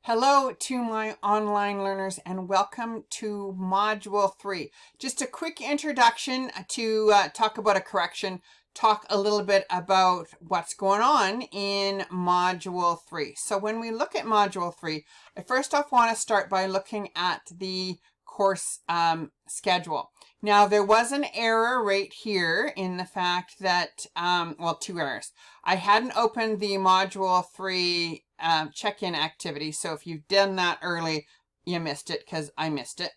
Hello to my online learners and welcome to Module 3. Just a quick introduction to talk about a correction, talk a little bit about what's going on in Module 3. So when we look at Module 3, I first off want to start by looking at the course schedule. Now there was an error right here in the fact that, well, two errors. I hadn't opened the Module 3 check-in activity. So if you've done that early, you missed it because I missed it.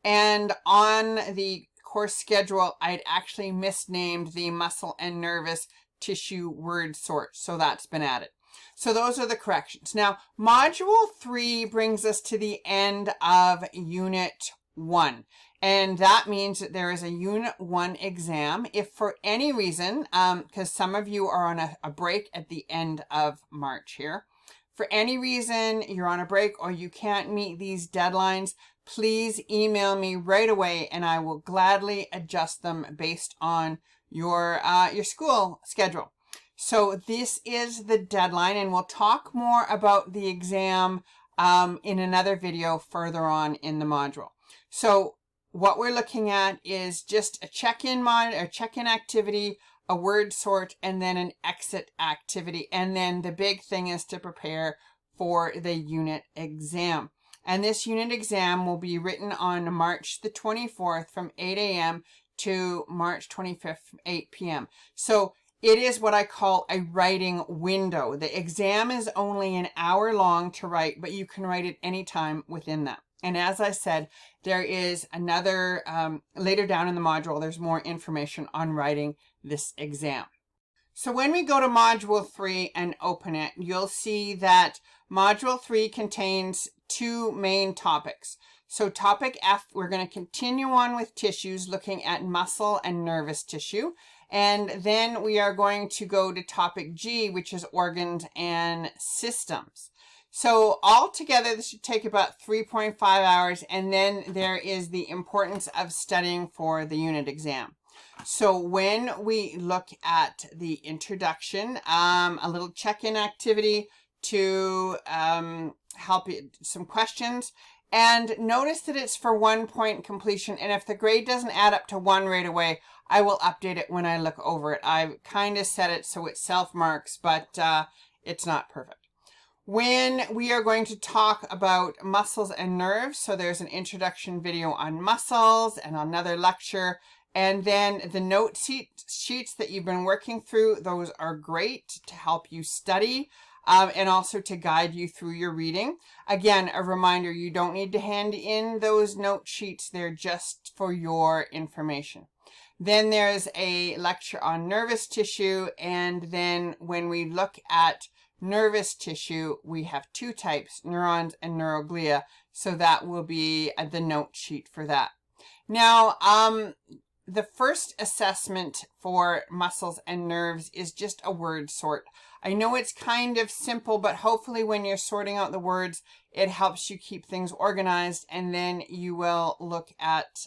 And on the course schedule, I'd actually misnamed the muscle and nervous tissue word sort. So that's been added. So those are the corrections. Now, Module 3 brings us to the end of Unit 1. And that means that there is a Unit 1 exam. If for any reason, because some of you are on a break at the end of March here, for any reason you're on a break or you can't meet these deadlines, please email me right away and I will gladly adjust them based on your school schedule. So this is the deadline, and we'll talk more about the exam in another video further on in the module. So what we're looking at is just a check-in activity, a word sort, and then an exit activity. And then the big thing is to prepare for the unit exam. And this unit exam will be written on March the 24th from 8 a.m. to March 25th from 8 p.m. So it is what I call a writing window. The exam is only an hour long to write, but you can write it anytime within that. And as I said, there is another, later down in the module, there's more information on writing this exam. So when we go to Module 3 and open it, you'll see that Module 3 contains two main topics. So topic F, we're going to continue on with tissues, looking at muscle and nervous tissue. And then we are going to go to topic G, which is organs and systems. So altogether, this should take about 3.5 hours. And then there is the importance of studying for the unit exam. So when we look at the introduction, a little check-in activity to help you, some questions. And notice that it's for 1 point completion. And if the grade doesn't add up to 1 right away, I will update it when I look over it. I've kind of set it so it self-marks, but it's not perfect. When we are going to talk about muscles and nerves, so there's an introduction video on muscles and another lecture. And then the note sheets that you've been working through, those are great to help you study and also to guide you through your reading. Again, a reminder, you don't need to hand in those note sheets. They're just for your information. Then there's a lecture on nervous tissue. And then when we look at nervous tissue, we have two types, neurons and neuroglia. So that will be the note sheet for that. Now, the first assessment for muscles and nerves is just a word sort. I know it's kind of simple, but hopefully when you're sorting out the words, it helps you keep things organized, and then you will look at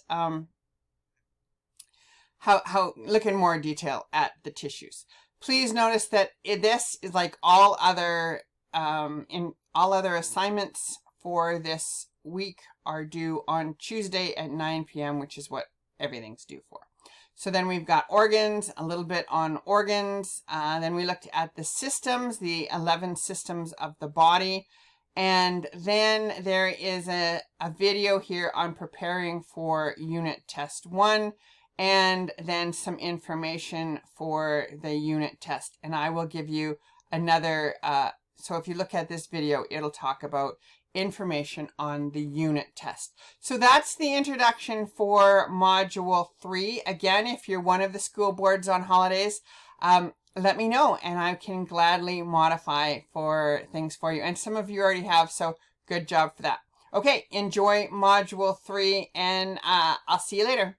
look in more detail at the tissues. Please notice that this is like all other assignments for this week are due on Tuesday at 9 p.m., which is what everything's due for. So then we've got organs, a little bit on organs. Then we looked at the systems, the 11 systems of the body. And then there is a video here on preparing for unit test 1. And then some information for the unit test. And I will give you another, so if you look at this video, it'll talk about information on the unit test. So that's the introduction for Module 3. Again, if you're one of the school boards on holidays, let me know and I can gladly modify for things for you. And some of you already have, so good job for that. Okay, enjoy Module 3 and I'll see you later.